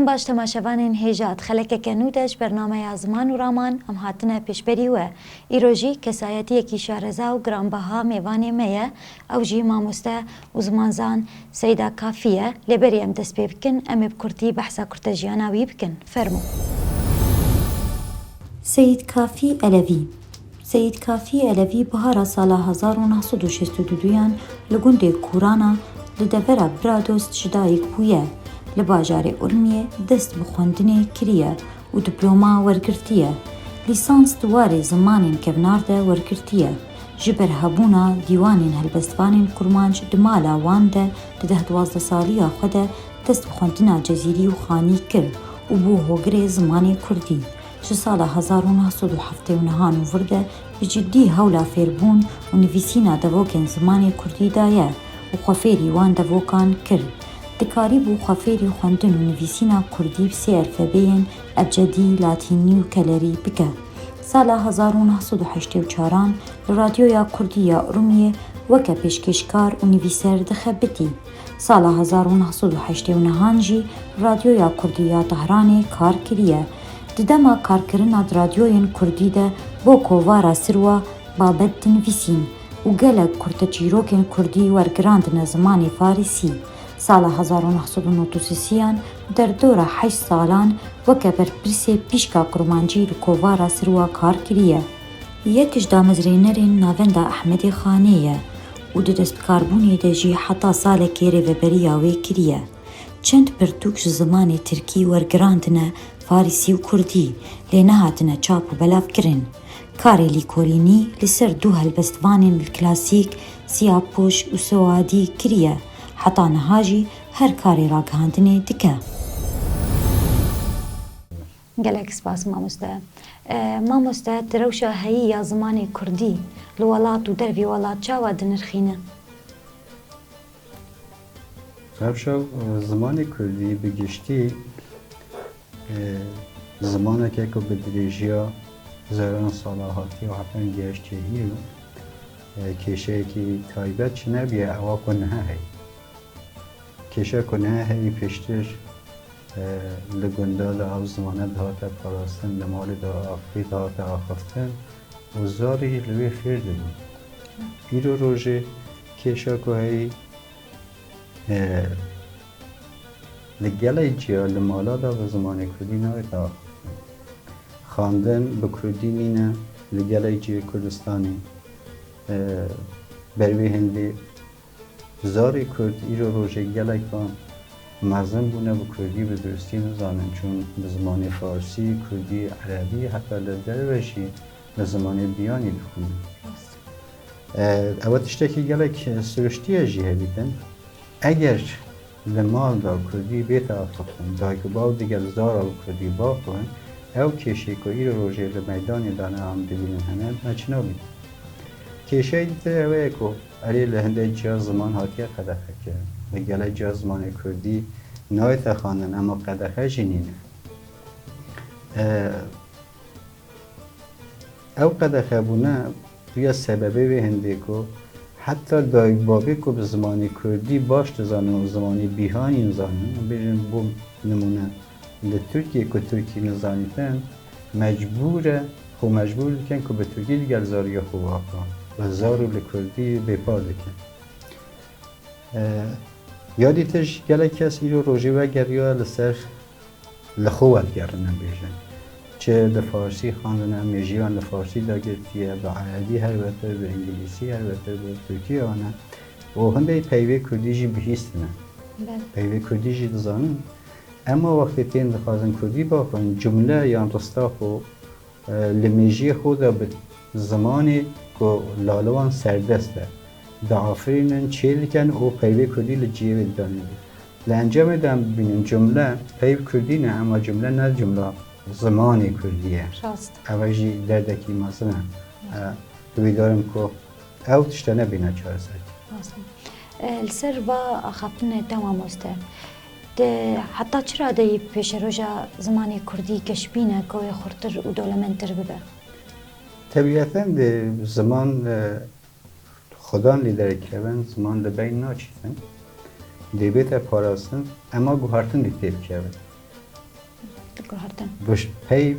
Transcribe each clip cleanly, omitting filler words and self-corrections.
باش تماشاوان هیجات خلک کنودش برنامه ازمان و رامان ام هاتنه پیشبری و ایروژی کسایتی کی شارزا و گرانبها میوانی میه او جی ماموسته و زمانزان سیدا کافیه لبری ام دست بکن ام بکرتی بحثا کرتجیاناوی بکن فرمو سید کافی علوی سید کافی علوی بهار سال 1962 لگوند کورانا لدبر برادوست شدایک بویه لباجار ارمیه دست بخوندنی کریه و دیپلوما ورگرتیه لیسانس دواره زمانین کبنارده ورگرتیه جبر هبونا دیوانین هلبستوانین کرمانج دمالا وانده ده 12 سالی خوده دست بخوندنا جزیری و خانی کرد و بو هوگره زمانی کردی چه سال 1979 ورده بجدی هولا فیربون و نویسینا دوکن زمانی کردی دایه و خوفیری وان دوکان کرد دکاری بو خوفیری خوندن و نویسینا کردی بسی الفبین ابجدی لاتینی و کلری بکه سال 1984 لرادیویا کردیا ارومیه وکه پیشکشکار و نویسر دخبتی سال 1989 جی رادیویا کردیا طهرانی کار کریه ددما کارکرنا رادیوین کردی ده بو کووارا سروا بابت نویسین و گلک کرتچیروکن کردی ورگراند زمانی فارسی سال 1993 در دوره 8 سالان وکه برپرسی پیشکا کرمانجی کووارا سروا کار کریه یکش دامزرینرین ناوندا احمدی خانیه و دست کاربونی ده جی حتا سال کیری و بریاوی کریه چند پرتوکش زمانی ترکی ورگراندنه فارسی و کردی لینهاتنه چاپ و بلاف کرن کاری لیکولینی لسر دو هلبستوانین الکلاسیک سیاپوش و سوادی کریه حتا نهاجی هر کاری را گهاندنه دکه گلک سپاس ماموسته تروشا هایی یا زمانی کردی لولات و دروی ولات چاوا دنرخینه روشا زمان کردی بگشتی زمانه که بدریجیا زران صلاحاتی و حتی گشتی کشه که تایبت چه نبیه اوا کنه هی کشه کنه هی پیشتر لگنده دا او زمانه دهات پراستن لمال دا آفی دهات آخفتن و زاری لوی فرده بود ایرو روژه کشه که هی لگله جیا لمالا دا به زمان کردی نوی دا خواندن به کردی نینه لگله جیا کردستانی بروی هندی زاری کرد ایرو روژه گله کن مزن بونه به کردی به درستی نزانن چون به زمان فارسی کردی عربی حتی لدروشی به زمان بیانی بخونن اوه تشتکی گله که سرشتی جیه بیدن اگر لمال دا کردی بیت آفاقن دای که باو دیگر زارا کردی باقن او کشی که ایرو روژه لمیدانی دانه هم دبینن همه نچنو بید کشی دیده اوه که علی لهنده جا زمان هاتیه قدخه که لگله جا زمان کردی نایت خواندن اما قدخه جنینه او قدخه بونه توی سببه به هنده که حتی دای بابی که به زمانی کردی باش تزانه و زمانی بیهانی نزانه بیشن بو نمونه لترکیه که ترکی نزانیتن مجبور کن که به ترکی دیگر زاری خوب آقان و زارو لکردی بپار دکن یادی تش گله کس ایرو روژه و گریا لسر لخوت گرنه بیشن چه لفارسی خواندنه میجیان لفارسی داگرتیه به عربی هر وقت به انگلیسی هر وقت به ترکی آنه و هنده پیوه کردیجی بهیستنه پیوه کردیجی دزانن اما وقتی تین دخوازن کردی باقن جمله یا رستاخو لمیجی خود به زمانی که لالوان سردسته دعافرینن چیل کن او پیوه کردی لجیه دانه لانجام دام بینن جمله پیوه کردی نه اما جمله نه جمله زمانی کردیه اوجی دردکی مثلا دوی دارم که او تشتنه بینه چهار ساعت السر با خفتن تمام استه حتی چرا دی پیش روژا زمانی کردی کشبینه که خورتر و دولمنتر ببه طبیعتاً ده زمان خدا لیدر کردن زمان ده بین ناچیدن ده بیت پاراستن اما گوهرتن ده تیب کردن گوهردن بش پی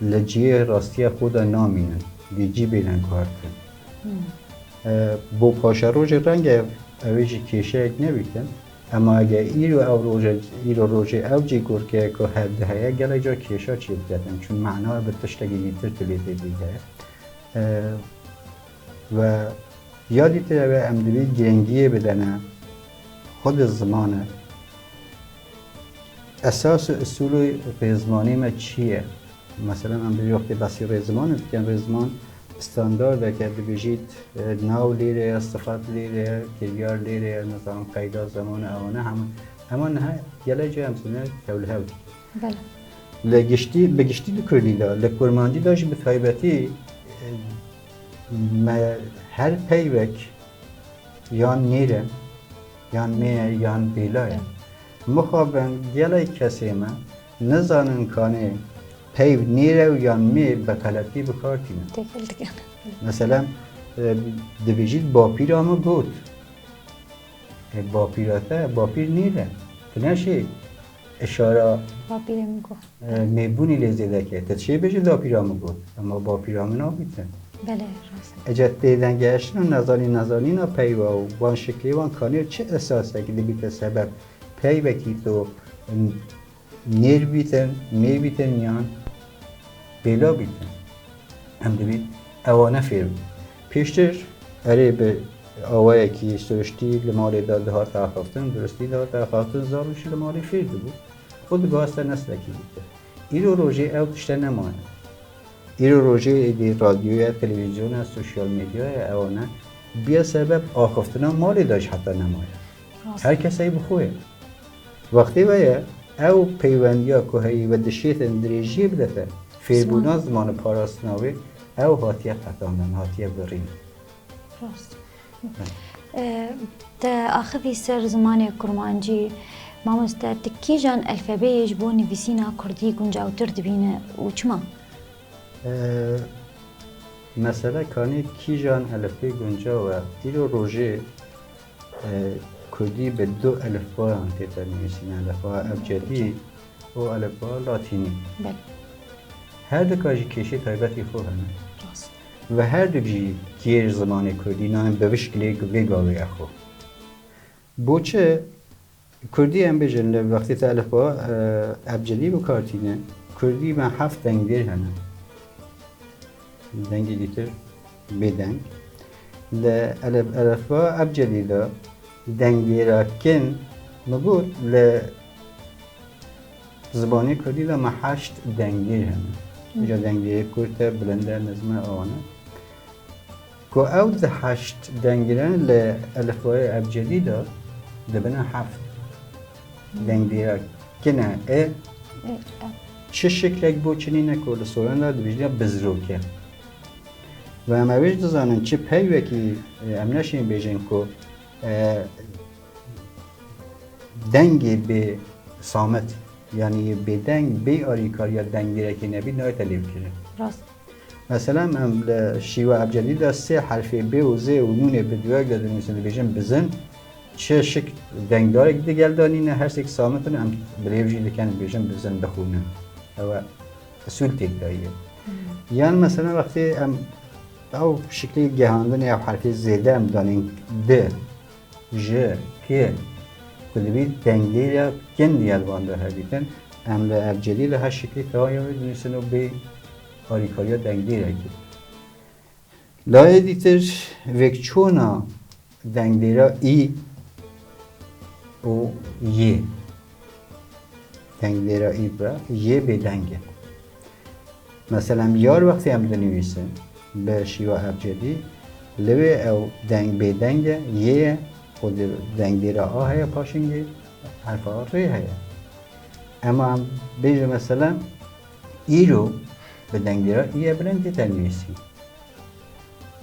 لجیه راستی خدا نامینن دیجی بینن گوهردن بو پاشا روژ رنگ اویجی کشه اک نبیتن اما اگه ایرو روژ اوجی گر که هده هیا گله جا کشا چی بدن چون معنا به تشتگی گیتر تلیده دیگه و یادی تره امدوی گرنگیه بدنه خود زمانه اساس و اصول رزمانی ما چیه؟ مثلا امدوی وقتی بسی رزمانه بکن رزمان استاندارده که بجید ناو لیره، صفات لیره، کلیار لیره، نظام قیدا زمان اوانه اما نه گله جا همسونه توله هود بله بگشتی دو کردی دا لکورماندی داشت به طایبتی هر پیوک یان نیره یان میه یان بیلایه مخابن گله کسی ما نزانن کانه پیو نیره و یان می به غلطی بکارتینه تکل دیگه مثلا دبیجید باپیر همه گود باپیراته باپیر نیره تنشی اشاره باپیره میگو میبونی لزیده که تچه بشه باپیر همه گود اما باپیر همه نابیتن بله راست اجت دیدن گشتن و نزانی نا پیوا و وان شکلی وان کانیر چه اساسه که دبیت سبب پیوه کی تو نیر بیتن می بیتن یان بیلا بیتن هم دبید اوانه فیر پیشتر اره به آوایی که سرشتی لمالی داده ها تاخفتن درستی داده تاخفتن زاروشی لمالی فیر بود خود گاسته نسل کی بیتن ایرو روژه او تشته نمانه ایرو روژه دی رادیوی تلویزیون سوشیال میدیا اوانه بیا سبب آخفتن مالی داشت حتی نمایه هر کسی بخواه وقتی ویه او پیوندیا که هی و دشیت دریجی بدته فیربونا زمان پاراستناوی او هاتیه قطاندن هاتیه برین راست تا آخری سر زمان کرمانجی مامۆستا تکیجان ئەلفەبەیەش بۆ نویسینا کوردی گونجاوتر دبینە و چما؟ مثلا کانی کیجان الفبای گونجاوه ایرو روژه کردی به دو الفبای تیتر نویسینه الفبای ابجدی و الفبای لاتینی بله هر دو کاجی کشی تایبتی خوب همه راست و هر دو جی گیر زمان کردی نام به وشکلی گاوی اخو بوچه کردی هم بجن وقتی تا الفبای ابجدی بکارتینه کردی من 7 دنگ دیر هنه دنگی دیتر بدنگ الفبای ابجدی دا دنگی را کن مگود زبانی کردی دا ما 8 دنگیر هنه اینجا دنگیر کرده بلنده نظم آنه که او ده 8 دنگیرن لالفبای ابجدی دا دبنه 7 دنگی را کنه چه شکل بود چنینه که لسوران دا دبیجنه بزروکه و امروز دزانن چه پیوه که امنشین بیجن که دنگی به سامت یعنی به دنگ به آریکار یا دنگی را که نبید نهایی تلیب کرده راست مثلا من شیوه ابجدی دا 3 حرفی ب و ز و نون به دوگ داده میسن بیجن بزن چه شکل دنگ داره که دیگل دانینه هر سک سامتون هم بلیوژی لکن بیجن بزن بخونه و اصول تک داییه یعنی مثلا وقتی او شکلی گهاندن یا حرفی زیده هم دانین د ژ که کدوی دنگی را کن دیالوان ده هدیتن ام ابجدی له شکلی تهایی دونیسن و به آریکاریا دنگی را که لای دیتر وکچونا دنگی را ای و یه دنگی را ای برا یه به دنگه مثلا یار وقتی هم دنیویسن به شیوه ابجدی لوی او دنگ به دنگ یه خود دنگ دیره آه هیا پاشنگی حرف آه ری هیا اما هم بیجه مثلا ایرو به دنگ دیره ایه بلند تنویسی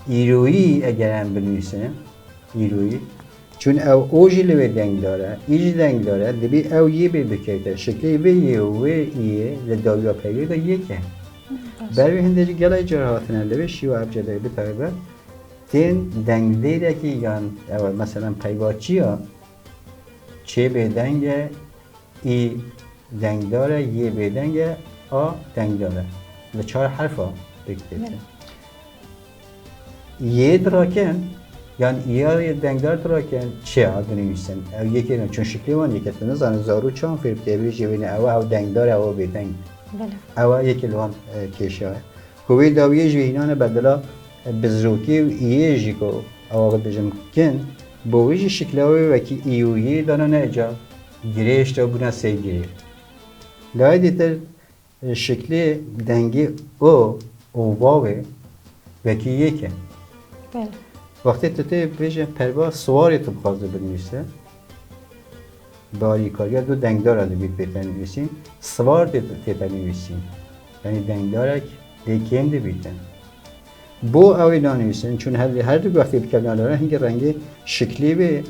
ایرویی اگر هم بنویسه ایرویی چون او اوجی لوی دنگ داره ایجی دنگ داره دبی او یه بی بکرده شکلی وی یه و ایه لداویا پیگه دا یکه برای هندجی گلای جراحاتنه لوی شیوه ابجدی بطایبه تین دنگ دیره که یان مثلا پیواچی ها چه به دنگ ای دنگداره یه بدنگ آ دنگداره لچار حرفا بکتیده یه دراکن یعنی یه دنگدار دراکن چه ها بنویسن او یکی نه چون شکلی وان یکی تنه زن زارو چون فیلم تیوی جوینه او دنگدار او بدنگ بله او یکی لوان کشیه کوی داویه جوینان بدلا بزروکی و ایه جیکو او بجم کن بویج شکلاوی وکی ایویی دانا نجا گریش تا بنا سی گری لای دیتر شکلی دنگی او واوی وکی یکه بله وقتی تو بیشه پروا سواری تو بخواسته بنویسه باری کاریا دو دنگدار رو بیت بیت نویسین سوار تیت نویسین یعنی دنگدارک دیکیم دی بیتن بو اوی نانویسن چون هر دو وقتی بکنن داره هنگ رنگ شکلی به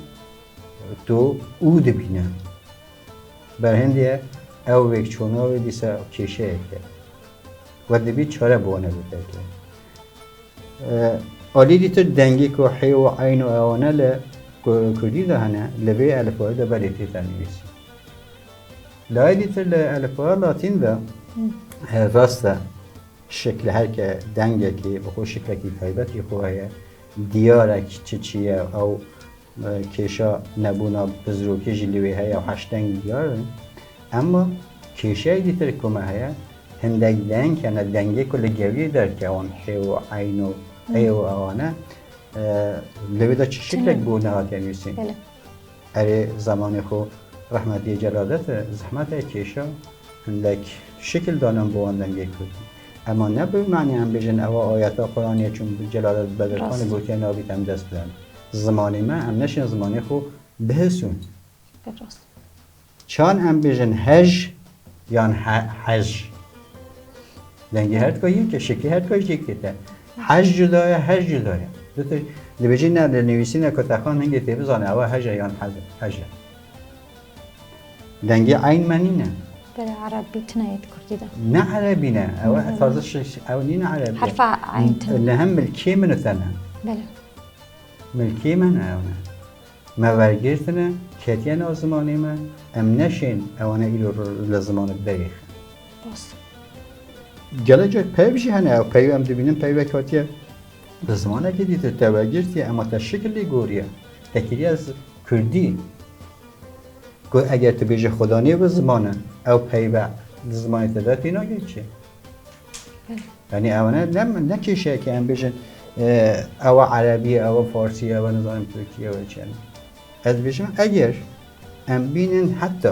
تو او دی بینه بر هندیه او ویک چونه و دیسا کشه که و دی بیت چاره بوانه بیت که آلی دیتر دنگی که حی و عین و اوانه کردی ده هنه لبه الفای ده بلی تیتا نویسی لای دیتر الفای لاتین ده راسته شکل هر که دنگه که بخو شکل که تایبتی خواهی دیارک چیه او کشا نبونا بزروکی جلوی هیا و هشتنگ دیاره اما کشه دیتر کمه هیا هندک دنگ کنه دنگه کل گوی در که آن حی و عین و ای و آوانه لبیدا چه شکلک بود نهات نویسین اره زمان خو رحمتی جلالت زحمت کشا هندک شکل دانم بوان دنگه کردی اما نه به معنی هم بجن او آیات قرآنیه چون جلالت بدرخانه بود که نابیت هم دست بدن زمانی من هم نشین زمانی خو بهسون چان هم بجن هج یان حج دنگه هر کایی که شکلی هر کایی یک دیده حج جدایه هج جدایه دوتر لبجی نه نویسی نه کتخان هنگی تیبه زانه او هجه یان حجه دنگی عین منی نه بله عربی تناید کردی ده نه عربی نه او تازه او نین عربی حرف عین تن نه هم ملکی منو تنه بله ملکی من اونه ما ورگرتنه کتیان آزمانی من ام نشین اوانه ایلو لزمان دقیق باست گله جای پی بشی هنه او پیو هم دبینم پیو کاتیه لزمانه که دیده توگرتیه اما تا شکلی گوریه تکیری از کردی گو اگر تو بیجه خدا نیه به زمانه او پیو زمانی تداد اینا گه چیه یعنی اوانه نکیشه که هم بیجن او عربی او فارسی او نظام ترکی او چیه از بیجم اگر ام بینن حتی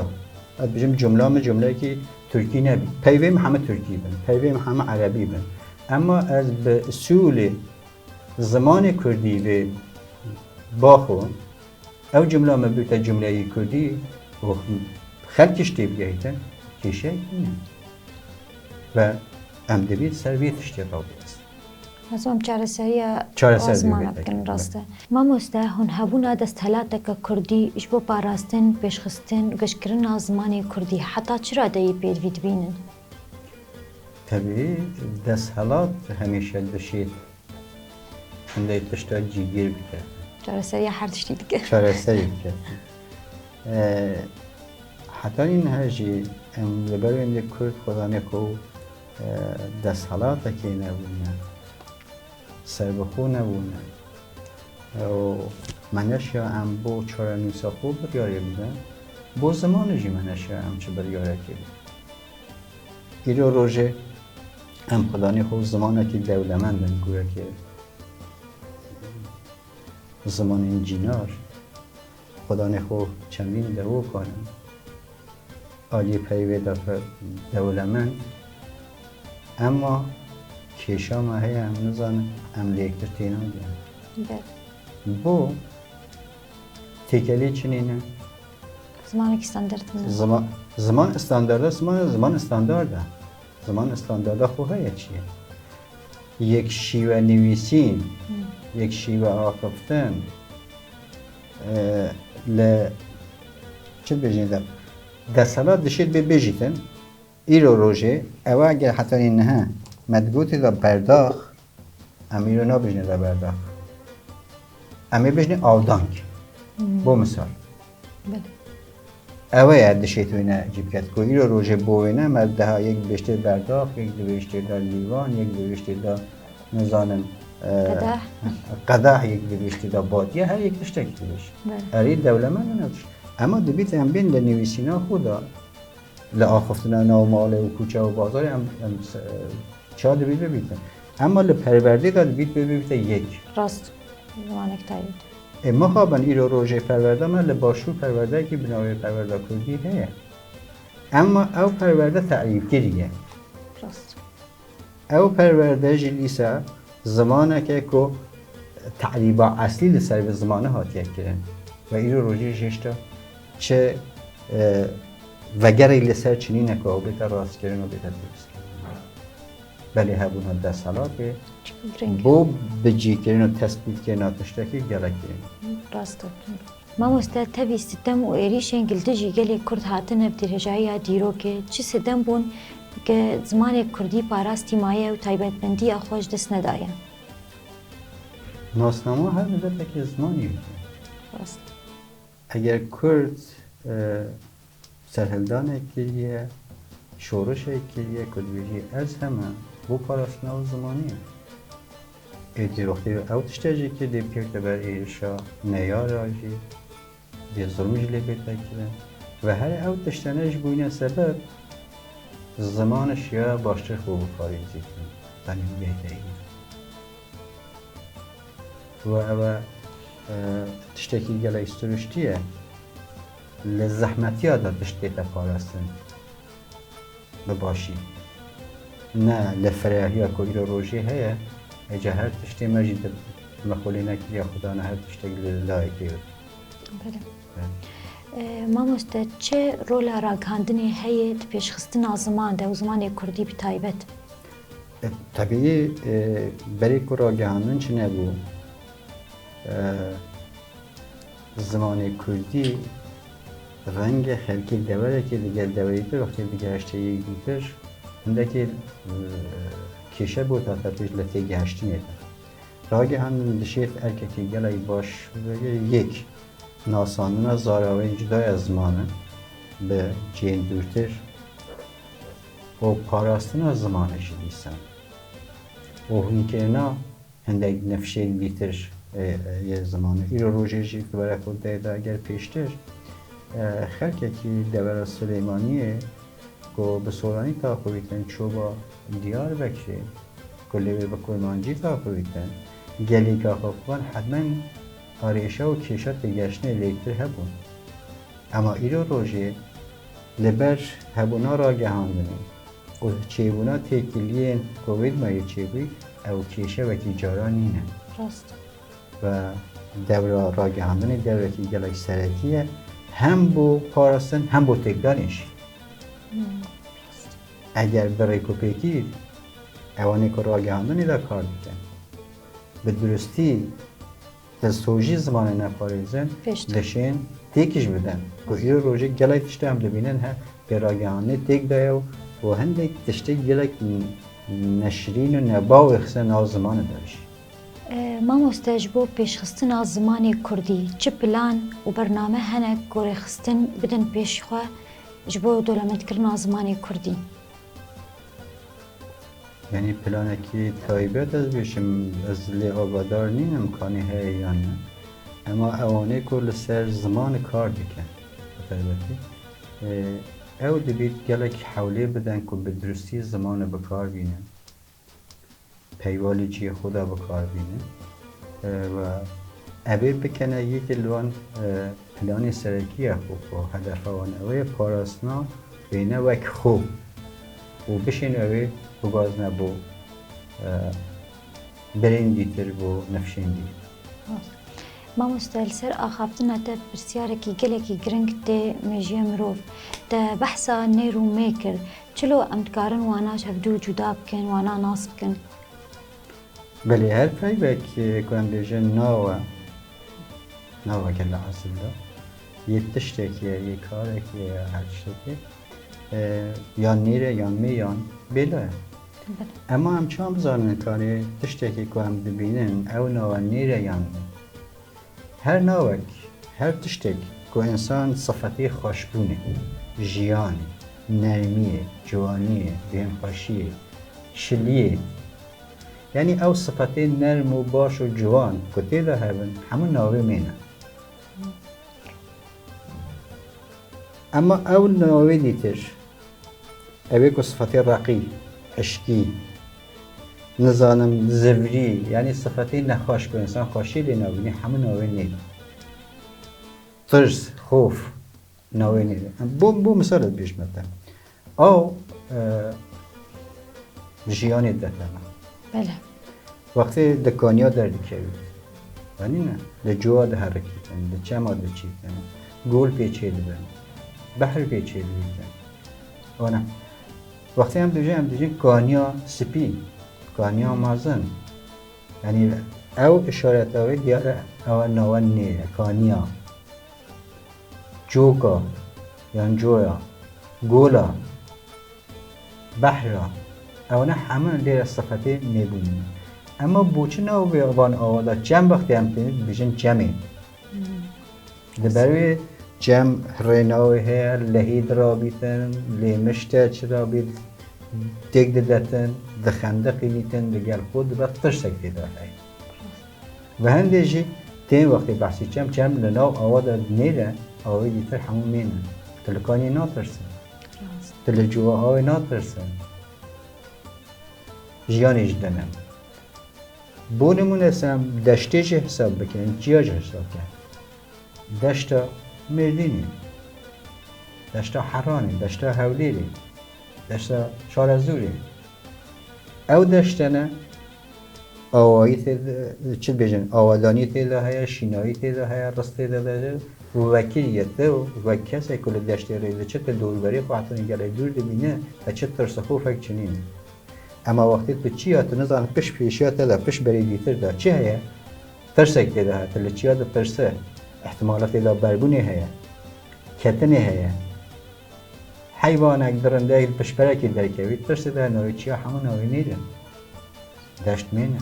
از بیجم جمله که ترکی نبی پیویم همه ترکی بن پیویم همه عربی بن اما از به اصول زمان کردی به باخو او جمله مبیت جمله کردی و خلقش تیبگیتن کشه اینه و ام دبید سرویتش تیبا بیست نظام چارەسەریە چارەسەر ئازمانە بێت. بکەن ڕاستە مامۆستا هون هەبوونا دەستهەلاتێکە کوردی ئیش بۆ پاراستن پێشخستن گەشتکردنا زمانی کوردی حتا چرا دەیە پێوی دبینن طبیعی دستهلات همیشه دشید هنده تشتا جیگیر بکرد چارەسەریە هەر تشتی دیکە چارەسەری بکرد حتی این هرجی لبروی کرد خودانه خو دستهلات که نبونه سربخو نبونه و منش یا ام بو چاره نیسا خوب بریاره بودن بو زمان جی منش یا ام چه بریاره که بود ایرو روژه ام خدانی خوب زمانه که دولمندن گویا که زمان این جینار خدانی خوب چندین دو کنم آلی پیوه دفع دولمند اما کشا ماهی هم نزان ام لیکتر تینام دیم بو تکلی چنینه زمانێکی ستانداردن زمان استاندارده زمان استاندارده زمان استاندارده خو هیا چیه یک شیوه نویسین یک شیوه آقفتن چه بجیدم دستالات دشید بجیدن ایرو روژه او اگر حتی این نه مدگوتی دا برداخ امی رو نبجنه دا برداخ امی بجنه آودانک بو مثال اوه دشیت وینه جیب کت کو ایرو روزه بوینه مرده یک بیشتر برداخت یک بیشتر در لیوان یک بیشتر در نزانم قدح یک بیشتر در بادیه هر یک تشتکی دیش هری دولمن نداشت اما دبیت هم بین لنویسینا خودا لآخفتنا نامال و کوچه و بازار هم چه دبیت ببیتن اما لپرورده داد بیت ببیت یک راست زمانك تايد اما خوابن ایرو روژه پرورده من لباشور پرورده که بناوی پرورده کردی هیه اما او پرورده تعریف گریه راست او پرورده جلیسه زمانه که تعریبا اصلی لسر به زمانه هاتیه کرن و ایرو روژه جشتا چه وگری لسر چنی نکه و بیتا راست کرن و بیتا درست کرن بله هبونه ده سلاکه بو بجی کرن و تثبیت کرن و تشتکی گره کرن راست ما مستعد تبي ستم وإيريشين قلتجي قالي كرد هاتنا بدرجايا ديروكي چي ستم بون که زمان کردی پاراستی مایه و تایبت بندی اخوش دست ندايه ناسنما هر مدت که زمانی بکنه راست اگر کرد سرهلدان کریه شورش کریه کدویجی از همه بو پاراستنا و زمانیه ایدی وقتی او تشتاجی که دی پیرت بر ایرشا نیار آجی دی ظلمش لی بیتا کرن و هر او تشتانش بوینه سبب زمانش یا باشتر خوب پاریزی کنه تنیم بیتا ایرش و او تشتکی گله استرشتیه لزحمتی ها داد تشتیت پاراستن بباشی نه لفراهی ها که ایرو روژی هیه اجا هر تشتی مجید مخولی نکری یا خدا نه هر تشتی لای کیود بله ما مستعد چه رول راگهاندنی هیت پیشخستنا زمان ده و زمان کردی بتایبت طبیعی برای که راگهاندن چه نبو زمان کردی رنگ خلکی دوره که دیگر دوری پر وقتی دیگر هشته یک دیگر هنده که کشه بود تا پیش لطه گهشتی نیده راگه هم دشیت ارکتی گلای باش یک ناساندن زاراوی جدای از زمانه به جین دورتر و پاراستن از زمانش دیستن و هنی که اینا هنده نفشه بیتر یه زمانه ایرو روژه جید که برای خود دایده اگر پیشتر خلقه که دوره سلیمانیه که به سولانی تاخوی کن چوبا دیار بکشه کلی به کرمانجی تاخوی کن گلی که خوبان حتما آریشه و کشت گشنه لیتر هبون اما ایرو روژه لبر هبونا را گهاندنه و چیبونا تکیلیه کووید مایه چیبوی او کشه و تیجارا نینه راست و دوره را گهاندنه دوره که گلک سرکیه هم بو پاراستن هم بو تکدانش اگر برای کپیکی اوانی که را گهاندنی دا کار بکن به درستی دستوجی زمان نپاریزن دشین تیکش بدن که ایرو روژه گلک تشته هم دبینن ها به را گهاندنی تیک دایو و هنده تشته گلک نشرین و نباو اخسن آز زمان دارش ما مستجبو پیشخستنا زمان کردی چه پلان و برنامه هنه گوره خستن بدن پیش خواه جبو دولمت کرنا زمان کردی یعنی پلانه که تایبت از بیشم از لی آبادار نین امکانی هی یا نه اما اوانه کل سر زمان کار بکن تایبتی او دبید گلک حوله بدن که به درستی زمان بکار بینن پیوالی چی خدا بکار بینه و ابی بکنه یک لوان پلان سرکی خوب و هدف آن اوی پاراستنا بینه وک خوب و بشین اوی بگاز نبو برین دیتر بو نفشین دیتر ما مستعد سر آخافتنا تا برسیارکی گلکی گرنگ تی میجی مروف تا بحثا نیرو میکر چلو امتکارن واناش هفدو جدا بکن وانا ناس بکن بله هر پای که کنم بیجه ناوه که لحظه دا یه تشتکی یه کارکی هر تشتکی یا نیره یا میان بله اما همچنان بزارن کاری تشتکی کنم ببینن او ناوه نیره یا هر ناوک هر تشتک که انسان صفتی خوشبونه، جیانی، نرمیه، جوانیه، بهمخوشیه، شلیه. یعنی او صفتی نرم و باش و جوان که تیدا هبن همون ناوی مینه. اما او ناوی دیتر اوی که صفتی رقی، عشقی، نزانم زوری، یعنی صفتی نخوش که انسان خوشی لی ناوی همون ناوی نید. ترس، خوف ناوی نید. بو مثالت بیش مدن. او جیانی دتنا. بله. وقتی دکانیا دردی کهوی. ولی نه. لجوا ده حرکتی کن. لچما ده چی کن. گول پیچیده بن. بحر پیچیده بن. آنها. وقتی هم دیجی کانیا سپی. کانیا مازن. یعنی او اشارت اوی دیاره او نوان نیه. کانیا. جوکا. یعنی جویا. گولا. بحرا. اونا همه لیر صفتی میبونیم. اما بوچه نو بیان آوالا جمع وقتی هم تینید بیشن جمعی. دبروی جمع ریناوی هر لحید را بیتن، لیمشته چه را بیت دیگ دادتن، دخندقی بیتن، دگل خود باید ترسک دیده های. و هندیجی تین وقتی بحثی جمع لناو آوالا نیره آوی دیتر همون مینه. تلکانی ناترسن. تلجوه آوی ناترسن. جیانیش دنم. بونمون اسم دشتیش حساب بکنن، جیاج حساب کن. دشتا مردینی، دشتا حرانی، دشتا حولیری، دشتا شارزوری. او دشتنه آوایی چه بیجن؟ آوادانی تیدا هیا، شینایی تیدا هیا، رست تیدا هیا. و وکیلیته و کسی کل دشتی ریده چه دوربری خواهتونی گله دور دمینه و چه ترسخو فکر چنینه. اما وقتی تو چی تو نزان پیش پیشیات دا پیش بری دیتر دا چه هیا؟ ترسک دیده ها تل چی دا ترسه احتمالات دا بربونی هیا کتنی هیا حیوانک درنده پیش برکی درکوی ترسه دا نوی چی همون نوی نیرن داشت مینه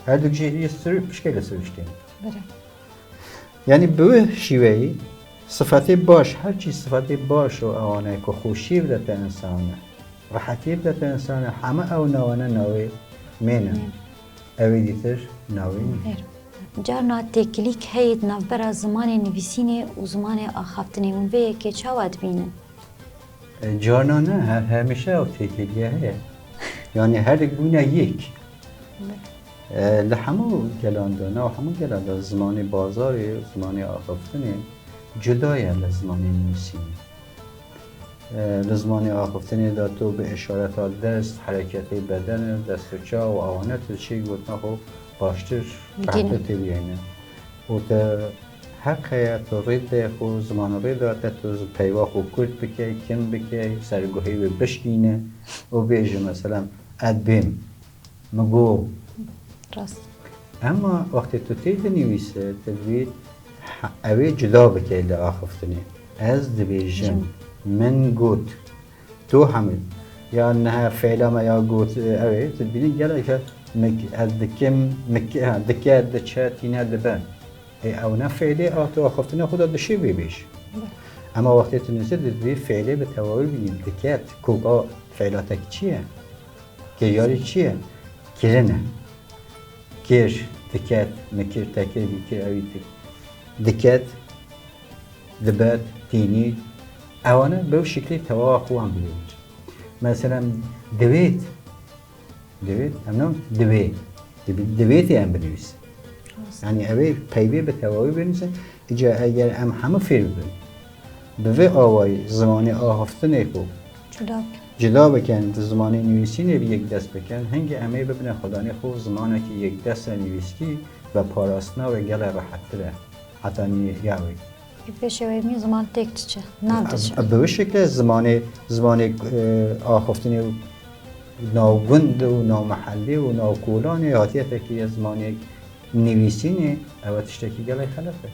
هر دو جهری سر پیش کلی سرشتین یعنی به شیوهی صفتی باش هر چی صفتی باش و آنه که خوشی بدت انسانه راحتی بدت انسان همه او نوانه نوی مینه اوی دیتر نوی مینه جارنا تکلیک هید نوبر زمان نویسینه و زمان آخفتنه اون به که چاوت بینن؟ جارنا نه همیشه او تکلیکیه هیه یعنی هر گونه یک لحمو گلاندانه و همو گلانده زمان بازاری زمان آخفتنه جدایه لزمان نویسینه لزمان آخفتنی دا تو به اشارت دست، حرکتی بدن، دست و چا و آوانت چی گفتن خب باشتر حرکتی بیاینه و تا حقیه تو رید خو زمان رید تا تو پیوا خو کرد بکی، کن بکی، سرگوهی به بشکینه و بیجه مثلا ادبیم مگو راست اما وقتی تو تید نویسه تدوید اوی جدا بکی لآخفتنی از دبیجم من گوت تو حمل یا نه فعلا ما یا گوت اوه تبینی گله که از دکم دکه دچه تینه دبن او نه فعلی تو آخفتنی خدا دشی بیش اما وقتی تو نزد دوی فعلی به تواوی بینیم دکت کوکا فعلاتک چیه که یاری چیه کرنه کرش دکت مکر تکر بیکر اوی دکت دبت تینی اوانه به شکلی تواو خوام بیوید مثلا دوید امنام دویدی هم بنویس یعنی اوی پیوی به تواوی بنویسه اجا اگر هم همه فیلم بین به آوای زمانی آهفتنه خوب جدا بکن زمانی نویسینه به یک دست بکن هنگ امی ببینه خدانی خوب زمانه که یک دست نویسی و پاراستنا و گل راحت تره حتی نیاوی پیشوی می زمان تکت چه نبودش به شکل زمان آخفتنی ناوگند و نامحلی و ناکولانی حاتیت که زمان نویسینه او تشتکی گلی خلفه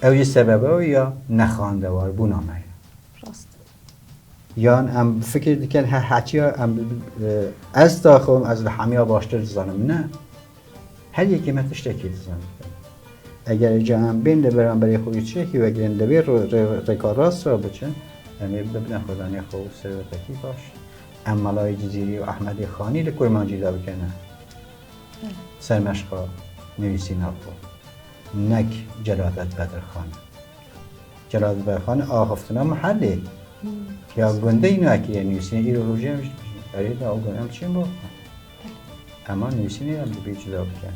اوی سببه یا نخوانده وار بونامه راست یا ام فکر دیکن هرچی از داخل از همه باشتر زنم نه هر یکی من تشتکی زنم اگر جهان بین لبران برای خوی چه که وگرن لبر رکار راست را بچن امی ببینن خدانی خوب ثروتکی باش اما لای جزیری و احمدی خانی لکرمان جیدا بکنه سرمشقا نویسی نبود نک جلالت بدر خان جلالت بدر خان آخفتنا محله یا گنده اینو اکی نویسی ایرو روژه همش برای دا او گنده هم چیم بود اما نویسی نیم بی جدا بکن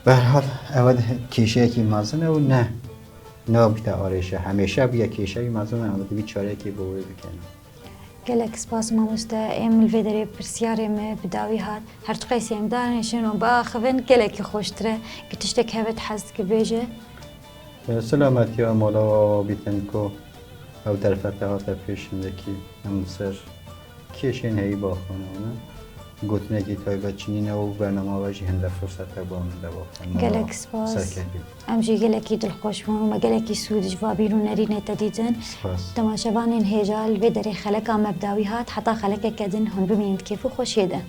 به هر حال اول کیشه اکی مازنه و نه بیتا آرشه همیشه بیا کیشه اکی مازنه اما بی چاره اکی بوی بکنه گلک سپاس مامۆستا ئێمە لەوێ پرسیارێمە بداوی هات هەرچقەی سێمدانێشن و باخەوێن گەلێکی خۆشترە کە تشتێک هەبێت حەزت بێژێ سلامتی و مولا و بیتن کو او طرفت هاتا پیشندکی هم سر کیشین هی با خانه گوتنه کی تایبت چنینه و برنامه واجی هنده فرصت با من دوا گەلێک سپاس ئەمژی گەلێکی دڵخۆشمە و مەگەلێکی سوودش وا بیر و نەرینێتە دیجن تەماشەبانên هێژا لەوێ دەرێ خەلەکا مەبداوی هات حتا خەلەکێکە دن هەن ببینیت کێف و خۆشیێدە